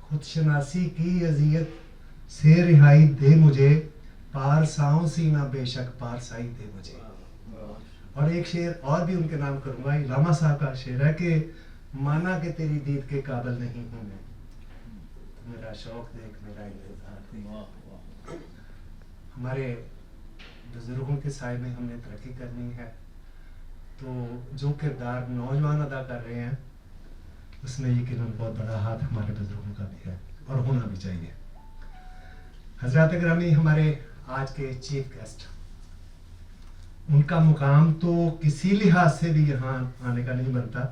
خود شناسی کی اذیت سے رہائی دے مجھے، پارساؤں سی نہ بے شک پارسائی دے مجھے. اور ایک شعر اور بھی ان کے نام کروں گا، علامہ صاحب کا شعر ہے کہ مانا کہ تیری دید کے قابل نہیں ہوں میں، میرا شوق دیکھ میرا انتظار دیکھ. ہمارے بزرگوں کے سائے میں ہم نے ترقی کرنی ہے، تو جو کردار نوجوان ادا کر رہے ہیں اس میں یقیناً بہت بڑا ہاتھ ہمارے بزرگوں کا بھی ہے اور ہونا بھی چاہیے. حضرات گرامی، ہمارے آج کے چیف گیسٹ، ان کا مقام تو کسی لحاظ سے بھی یہاں آنے کا نہیں بنتا.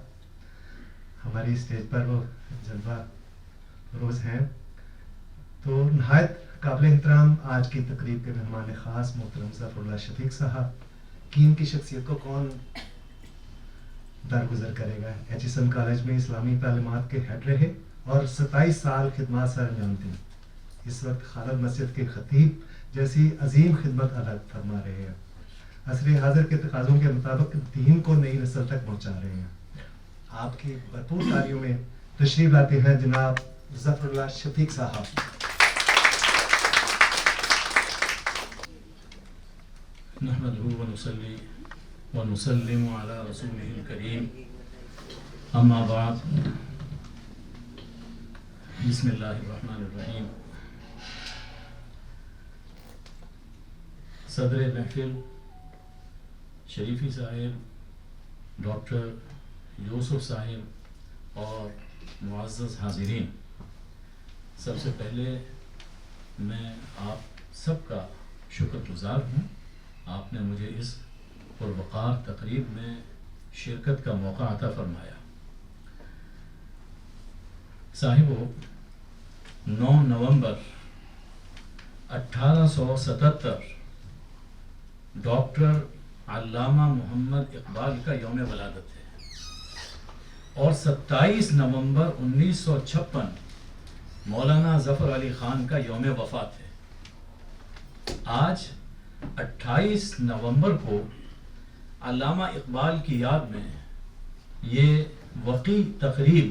ہماری اسٹیج پر وہ جلوہ روز ہیں، تو نہایت قابل احترام آج کی تقریب کے مہمان خاص محترم ظفر اللہ شفیق صاحب، کی ان کی شخصیت کو کون درگزر کرے گا. ایچ ایس ایم کالج میں اسلامی تعلیمات کے ہیڈ رہے اور 27 سال خدمات سر انجام دی. اس وقت خالد مسجد کے خطیب جیسی عظیم خدمت ادا فرما رہے ہیں. عصر حاضر کے تقاضوں کے مطابق دین کو نئی نسل تک پہنچا رہے ہیں. آپ کی بھرپور تالیوں میں تشریف لاتے ہیں جناب ظفر اللہ شفیق صاحب. نحمده ونصلي ونسلم على رسوله الكريم، اما بعد. بسم اللہ الرحمن الرحیم. صدر محفل شریفی صاحب، ڈاکٹر یوسف صاحب اور معزز حاضرین، سب سے پہلے میں آپ سب کا شکر گزار ہوں. آپ نے مجھے اس پروقار تقریب میں شرکت کا موقع عطا فرمایا. صاحبو، 9 نومبر 1877 ڈاکٹر علامہ محمد اقبال کا یوم ولادت ہے، اور 27 نومبر 1956 مولانا ظفر علی خان کا یوم وفات ہے. آج 28 نومبر کو علامہ اقبال کی یاد میں یہ وقی تقریب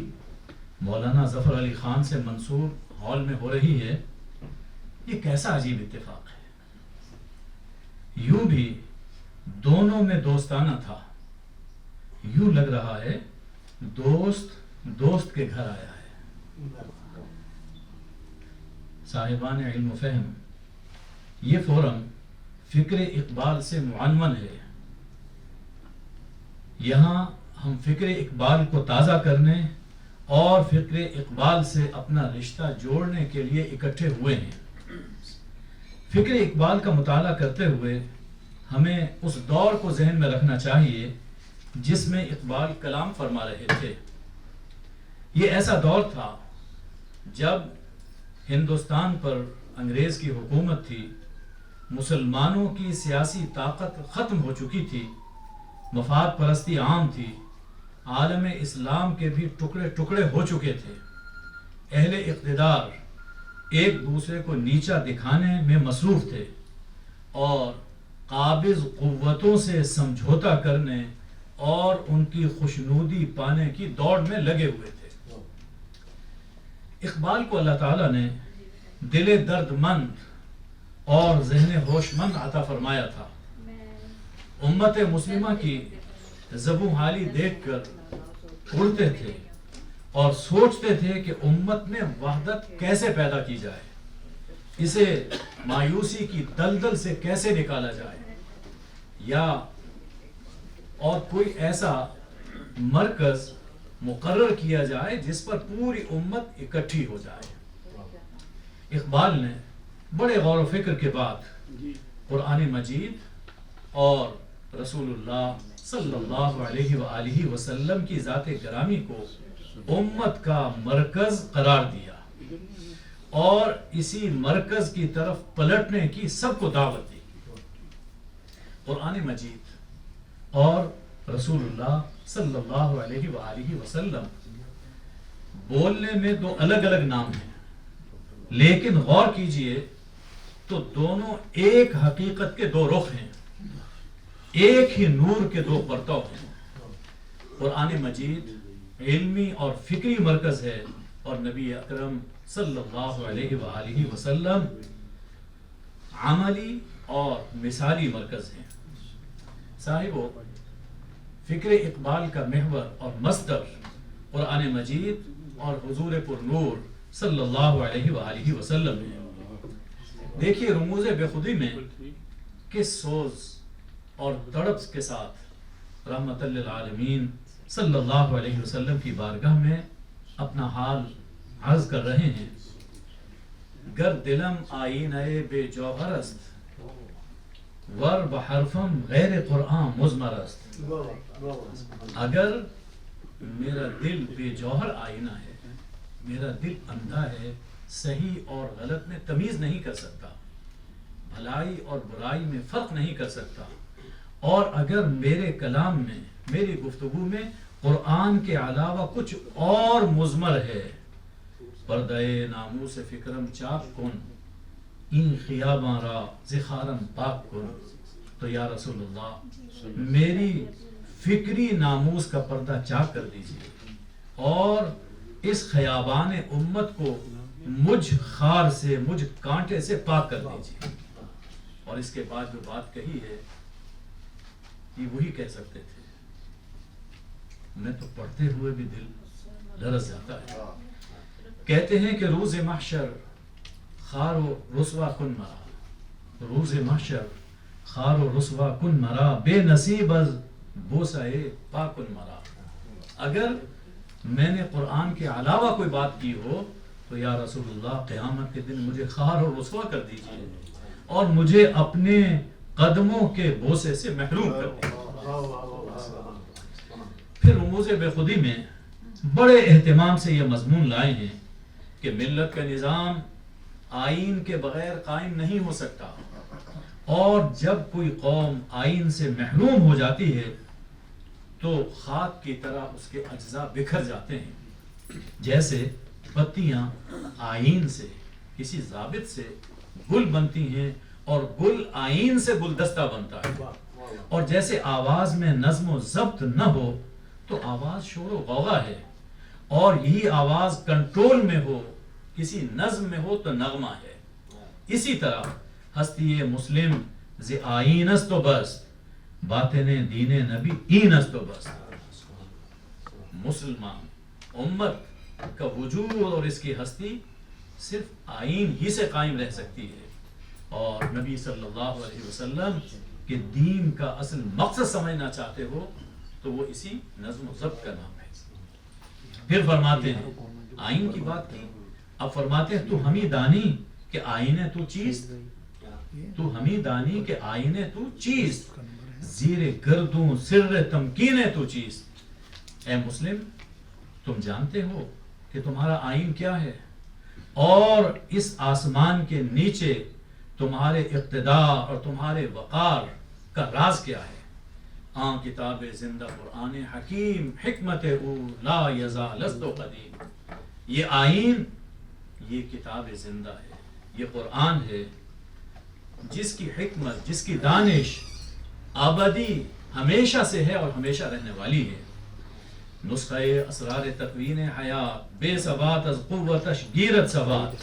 مولانا ظفر علی خان سے منصوب ہال میں ہو رہی ہے. یہ کیسا عجیب اتفاق ہے. یوں بھی دونوں میں دوستانہ تھا، یوں لگ رہا ہے دوست کے گھر آیا ہے. صاحبان علم و فہم، یہ فورم فکر اقبال سے معنون ہے. یہاں ہم فکر اقبال کو تازہ کرنے اور فکر اقبال سے اپنا رشتہ جوڑنے کے لیے اکٹھے ہوئے ہیں. فکر اقبال کا مطالعہ کرتے ہوئے ہمیں اس دور کو ذہن میں رکھنا چاہیے جس میں اقبال کلام فرما رہے تھے. یہ ایسا دور تھا جب ہندوستان پر انگریز کی حکومت تھی، مسلمانوں کی سیاسی طاقت ختم ہو چکی تھی، مفاد پرستی عام تھی، عالم اسلام کے بھی ٹکڑے ٹکڑے ہو چکے تھے. اہل اقتدار ایک دوسرے کو نیچا دکھانے میں مصروف تھے اور قابض قوتوں سے سمجھوتا کرنے اور ان کی خوشنودی پانے کی دوڑ میں لگے ہوئے تھے. اقبال کو اللہ تعالیٰ نے دل درد مند اور ذہن ہوش مند عطا فرمایا تھا. امت مسلمہ کی زبوں حالی دیکھ کر اڑتے تھے اور سوچتے تھے کہ امت میں وحدت کیسے پیدا کی جائے، اسے مایوسی کی دلدل سے کیسے نکالا جائے، یا اور کوئی ایسا مرکز مقرر کیا جائے جس پر پوری امت اکٹھی ہو جائے. اقبال نے بڑے غور و فکر کے بعد قرآن مجید اور رسول اللہ صلی اللہ علیہ وآلہ وسلم کی ذات گرامی کو امت کا مرکز قرار دیا اور اسی مرکز کی طرف پلٹنے کی سب کو دعوت دی. قرآن مجید اور رسول اللہ صلی اللہ علیہ وآلہ وسلم بولنے میں دو الگ الگ نام ہیں، لیکن غور کیجئے تو دونوں ایک حقیقت کے دو رخ ہیں، ایک ہی نور کے دو پرتو ہیں. قرآن مجید علمی اور فکری مرکز ہے اور نبی اکرم صلی اللہ علیہ وآلہ وسلم عملی اور مثالی مرکز ہیں۔ صاحبو، فکر اقبال کا محور اور مصدر قرآن مجید اور حضور پر نور صلی اللہ علیہ وآلہ وسلم ہے۔ دیکھیے رموز بے خودی میں کس سوز اور تڑپ کے ساتھ رحمت للعالمین صلی اللہ علیہ وسلم کی بارگاہ میں اپنا حال عرض کر رہے ہیں۔ گر دلم آئینہ بے جوہر است، ور بحرفم غیر قرآن مضمر است۔ اگر میرا دل بے جوہر آئینہ ہے، میرا دل اندھا ہے، صحیح اور غلط میں تمیز نہیں کر سکتا، بھلائی اور برائی میں فرق نہیں کر سکتا، اور اگر میرے کلام میں، میری گفتگو میں قرآن کے علاوہ کچھ اور مضمر ہے، پردہ ناموس فکرم چاک کن، این خیاباں را زخارم پاک کن، تو یا رسول اللہ میری فکری ناموس کا پردہ چاک کر دیجئے اور اس خیابان امت کو مجھ خار سے، مجھ کانٹے سے پاک کر دیجئے۔ اور اس کے بعد جو بات کہی ہے یہ وہی کہہ سکتے تھے، میں تو پڑھتے ہوئے بھی دل لرز جاتا ہے۔ کہتے ہیں کہ روز محشر خار و رسوا کن مرا، روز محشر خار و رسوا کن مرا، بے نصیب از بوسہ پا کن مرا۔ اگر میں نے قرآن کے علاوہ کوئی بات کی ہو تو یا رسول اللہ قیامت کے دن مجھے خار و رسوا کر دیجئے اور مجھے اپنے قدموں کے بوسے سے محروم کر دیجئے۔ پھر رموز بے خودی میں بڑے اہتمام سے یہ مضمون لائے ہیں کہ ملت کا نظام آئین کے بغیر قائم نہیں ہو سکتا، اور جب کوئی قوم آئین سے محروم ہو جاتی ہے تو خاک کی طرح اس کے اجزاء بکھر جاتے ہیں، جیسے پتیاں آئین سے کسی ضابط سے گل بنتی ہیں اور گل آئین سے گلدستہ بنتا ہے، اور جیسے آواز میں نظم و ضبط نہ ہو تو آواز شور و غوغا ہے، اور یہی آواز کنٹرول میں ہو، کسی نظم میں ہو تو نغمہ ہے۔ اسی طرح ہستی مسلم ز آئین است و بس، باطن دین نبی این است و بس۔ مسلمان امت کا وجود اور اس کی ہستی صرف آئین ہی سے قائم رہ سکتی ہے، اور نبی صلی اللہ علیہ وسلم کے دین کا اصل مقصد سمجھنا چاہتے ہو تو وہ اسی نظم و ضبط کا نام ہے۔ پھر فرماتے ہیں آئین کی بات کی، اب فرماتے ہیں تو ہمیں دانی کہ آئین تو چیز، تو ہمیں دانی کہ آئین تو چیز، زیر گردوں سر تمکین تو چیز۔ اے مسلم تم جانتے ہو کہ تمہارا آئین کیا ہے، اور اس آسمان کے نیچے تمہارے اقتدار اور تمہارے وقار کا راز کیا ہے۔ آن کتاب زندہ قرآن حکیم، حکمت او لا یزال است و قدیم۔ یہ آئین، یہ کتاب زندہ ہے، یہ قرآن ہے جس کی حکمت، جس کی دانش ابدی ہمیشہ سے ہے اور ہمیشہ رہنے والی ہے۔ نسخہ اسرار تکوین حیات، بے ثبات از قوتش گیرت ثبات،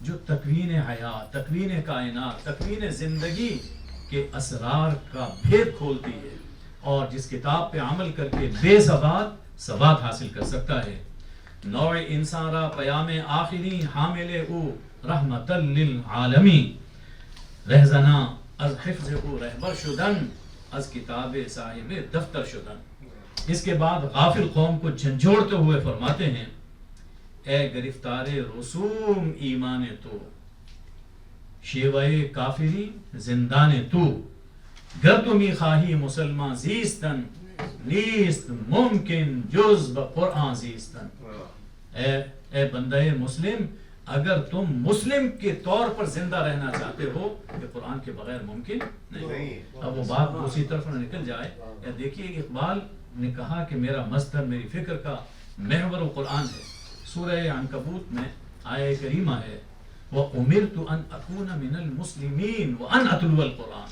جو تکوین حیات، تکوین کائنات، تکوین زندگی کے اسرار کا بھید کھولتی ہے، اور جس کتاب پہ عمل کر کے بے ثبات ثبات حاصل کر سکتا ہے۔ نوع انسان را پیام آخری حامل او رحمت للعالمین، رہزنا از حفظ او رہبر شدن، از کتاب صاحب دفتر شدن۔ اس کے بعد غافل قوم کو جھنجھوڑتے ہوئے فرماتے ہیں اے گرفتار رسوم ایمان تو، شیوہ کافری زندان تو، گر تمی خواہی مسلمان زیستن، نیست ممکن جز بقرآن زیستن۔ اے بندہ مسلم، اگر تم مسلم کے طور پر زندہ رہنا چاہتے ہو کہ قرآن کے بغیر ممکن نہیں۔ اب وہ بات اسی طرف نہ نکل جائے۔ یا دیکھیے اقبال نے کہا کہ میرا مصدر، میری فکر کا محور قرآن ہے۔ سورہ عنکبوت میں آیہ کریمہ ہے وَأُمِرْتُ أَنْ أَكُونَ مِنَ الْمُسْلِمِينَ وَأَنْ أَتْلُوَ الْقُرْآنَ۔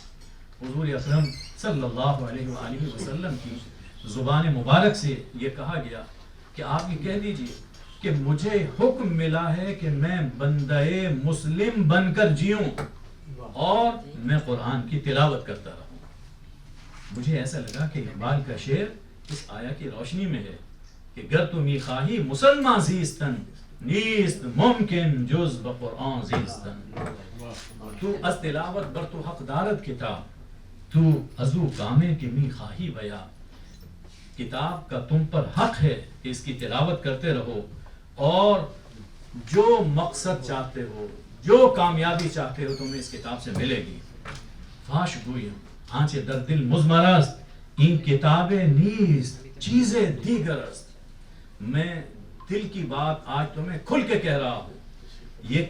حضور اکرم صلی اللہ علیہ وآلہ وسلم کی زبان مبارک سے یہ کہا گیا کہ آپ یہ کہہ دیجئے کہ مجھے حکم ملا ہے کہ میں بندہ مسلم بن کر جیوں اور میں قرآن کی تلاوت کرتا رہوں. مجھے ایسا لگا کہ اقبال کا شعر اس آیا کی روشنی میں ہے کہ گر تو می خواہی مسلمان زیستن نیست ممکن جز بقرآن زیستن. تو از تلاوت بر تو حق دارد کتاب تو ازو کامے کی می خواہی بیا. کتاب کا تم پر حق ہے کہ اس کی تلاوت کرتے رہو اور جو مقصد چاہتے ہو جو کامیابی چاہتے ہو تمہیں اس کتاب سے ملے گی. فاش گویم آنچے در دل مزمر است این کتاب نیست چیزیں دیگر است. میں دل کی بات آج تمہیں کھل کے کہہ رہا ہوں. یہ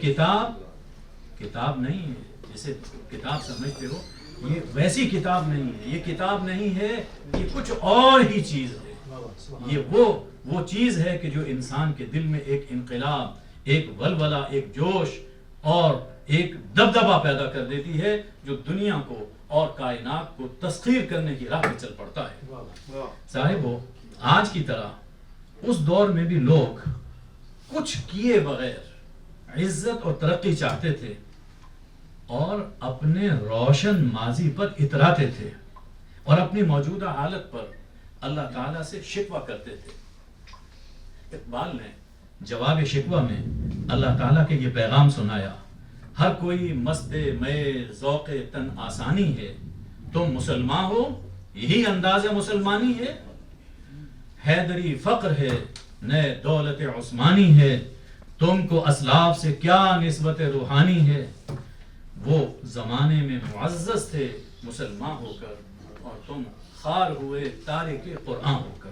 کتاب نہیں ہے جیسے کتاب سمجھتے ہو, یہ ویسی کتاب نہیں ہے. یہ کتاب نہیں ہے, یہ کچھ اور ہی چیز ہے. یہ وہ چیز ہے کہ جو انسان کے دل میں ایک انقلاب, ایک ولولہ, ایک جوش اور ایک دبدبہ پیدا کر دیتی ہے, جو دنیا کو اور کائنات کو تسخیر کرنے کی راہ پہ چل پڑتا ہے. صاحبو, آج کی طرح اس دور میں بھی لوگ کچھ کیے بغیر عزت اور ترقی چاہتے تھے اور اپنے روشن ماضی پر اتراتے تھے اور اپنی موجودہ حالت پر اللہ تعالیٰ سے شکوہ کرتے تھے. اقبال نے جواب شکوہ میں اللہ تعالیٰ کے یہ پیغام سنایا, ہر کوئی مست میں ذوق تن آسانی ہے, تم مسلمان ہو یہی انداز مسلمانی ہے. حیدری فقر ہے نئے دولت عثمانی ہے, تم کو اسلاف سے کیا نسبت روحانی ہے. وہ زمانے میں معزز تھے مسلمان ہو کر اور تم خار ہوئے تارک قرآن ہو کر.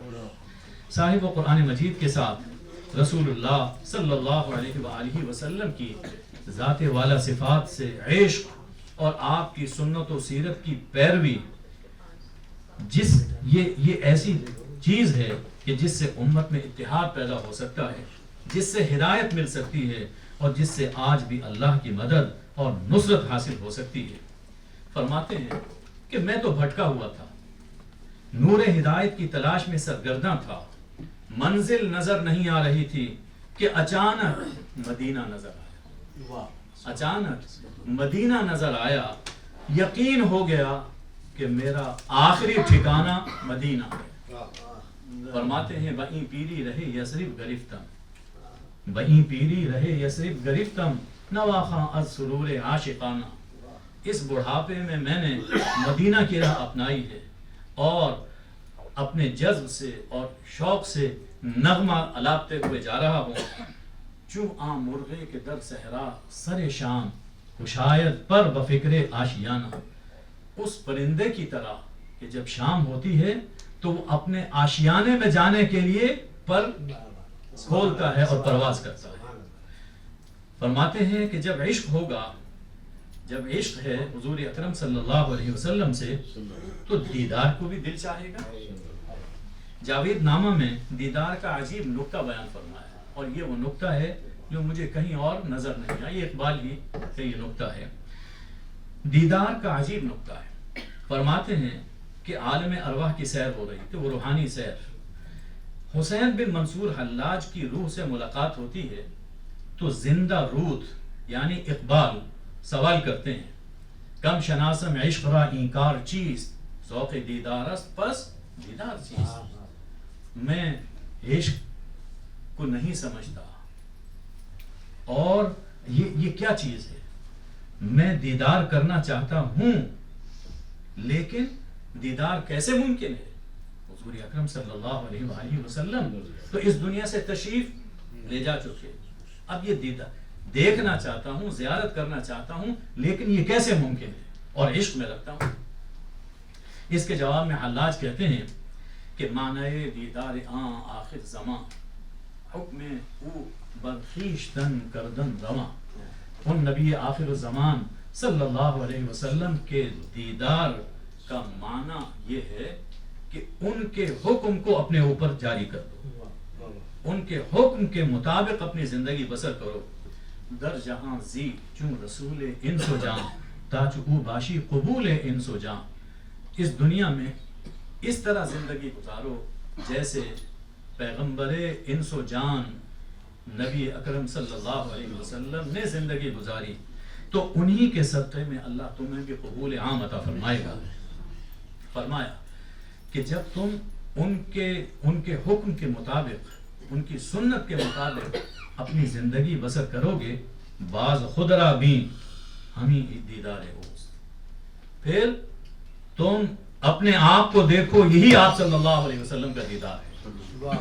صاحب و قرآن مجید کے ساتھ رسول اللہ صلی اللہ علیہ وآلہ وسلم کی ذات والا صفات سے عشق اور آپ کی سنت و سیرت کی پیروی, یہ ایسی چیز ہے کہ جس سے امت میں اتحاد پیدا ہو سکتا ہے, جس سے ہدایت مل سکتی ہے اور جس سے آج بھی اللہ کی مدد اور نصرت حاصل ہو سکتی ہے. فرماتے ہیں کہ میں تو بھٹکا ہوا تھا, نور ہدایت کی تلاش میں سرگرداں تھا, منزل نظر نہیں آ رہی تھی کہ اچانک مدینہ نظر آیا. اچانک مدینہ نظر آیا, یقین ہو گیا کہ میرا آخری ٹھکانہ مدینہ ہے. فرماتے ہیں بہیں پیری رہے یثرب گرفتم, بہیں پیری رہے یثرب گرفتم نواخاں از سرور عاشقانہ. اس بڑھاپے میں نے مدینہ کی راہ اپنائی ہے اور اپنے جذب سے اور شوق سے نغمہ الاپتے ہوئے جا رہا ہوں. چوں آں مرغے کے در صحرا سر شام خوشایت پر بفکر آشیانہ. اس پرندے کی طرح کہ جب شام ہوتی ہے تو وہ اپنے آشیانے میں جانے کے لیے پر کھولتا ہے اور پرواز کرتا ہے. فرماتے ہیں کہ جب عشق ہوگا, جب عشق ہے حضور اکرم صلی اللہ علیہ وسلم سے, تو دیدار کو بھی دل چاہے گا. جاوید نامہ میں دیدار کا عجیب نکتہ بیان فرمایا ہے اور یہ وہ نکتہ ہے جو مجھے کہیں اور نظر نہیں آیا. یہ اقبال ہی کا یہ نکتہ ہے. دیدار کا عجیب نکتہ ہے. فرماتے ہیں کہ عالم ارواح کی سیر ہو رہی تھی, وہ روحانی سیر. حسین بن منصور حلاج کی روح سے ملاقات ہوتی ہے تو زندہ روح یعنی اقبال سوال کرتے ہیں, کم شناسم عشق را انکار چیست ذوق دیدار است پس دیدار چیست. میں عشق کو نہیں سمجھتا اور یہ کیا چیز ہے. میں دیدار کرنا چاہتا ہوں لیکن دیدار کیسے ممکن ہے. حضور اکرم صلی اللہ علیہ وآلہ وسلم تو اس دنیا سے تشریف لے جا چکے, اب یہ دیدار دیکھنا چاہتا ہوں, زیارت کرنا چاہتا ہوں, لیکن یہ کیسے ممکن ہے اور عشق میں رکھتا ہوں. اس کے جواب میں حلاج کہتے ہیں کہ معنی دیدار آن آخر زمان حکم او برخیشتن کردن رواں. ان نبی آخر الزمان صلی اللہ علیہ وسلم کے دیدار کا معنی یہ ہے کہ ان کے حکم کو اپنے اوپر جاری کر دو, ان کے حکم کے مطابق اپنی زندگی بسر کرو. در جہاں زی چون رسول انس و جان تاچ او باشی قبول انس و جان. اس دنیا میں اس طرح زندگی گزارو جیسے پیغمبر انس و جان نبی اکرم صلی اللہ علیہ وسلم نے زندگی گزاری تو انہی کے صدقے میں اللہ تمہیں بھی قبول عام عطا فرمائے گا. فرمایا کہ جب تم ان کے حکم کے مطابق، ان کی سنت کے مطابق اپنی زندگی بسر کرو گے، بعض خدرا بھی ہمیں دیدار اوست. پھر تم اپنے آپ کو دیکھو، یہی آپ صلی اللہ علیہ وسلم کا دیدار ہے.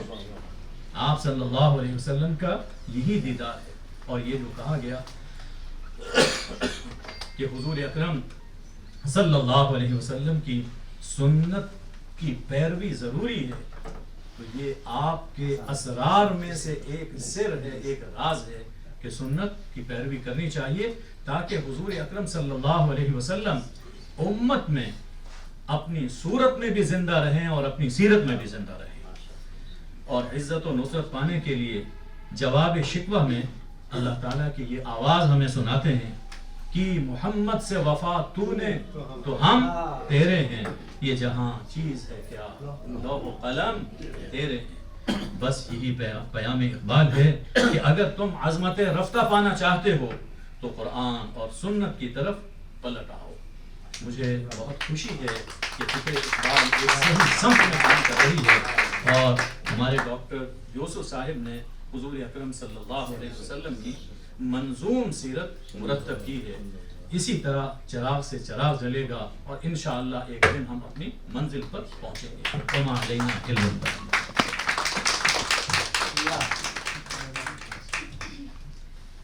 آپ صلی اللہ علیہ وسلم کا یہی دیدار ہے. اور یہ جو کہا گیا کہ حضور اکرم صلی اللہ علیہ وسلم کی سنت کی پیروی ضروری ہے، تو یہ آپ کے اسرار میں سے ایک سر ہے، ایک راز ہے کہ سنت کی پیروی کرنی چاہیے تاکہ حضور اکرم صلی اللہ علیہ وسلم امت میں اپنی صورت میں بھی زندہ رہیں اور اپنی سیرت میں بھی زندہ رہیں. اور عزت و نصرت پانے کے لیے جواب شکوہ میں اللہ تعالیٰ کی یہ آواز ہمیں سناتے ہیں کہ محمد سے وفا تو نے تو ہم تیرے ہیں، یہ جہاں چیز ہے کیا لوح و قلم تیرے ہیں. بس یہی پیام اقبال ہے کہ اگر تم عظمت رفتہ پانا چاہتے ہو تو قرآن اور سنت کی طرف پلٹ آؤ. مجھے بہت خوشی ہے کہ فکر اقبال ایک صحیح سمت میں کام کر رہی ہے اور ہمارے ڈاکٹر یوسف صاحب نے حضور اکرم صلی اللہ علیہ وسلم کی منظوم سیرت مرتب کی ہے. اسی طرح چراغ سے چراغ جلے گا اور انشاءاللہ ایک دن ہم اپنی منزل پر پہنچیں گے. وما علینا الا البلاغ.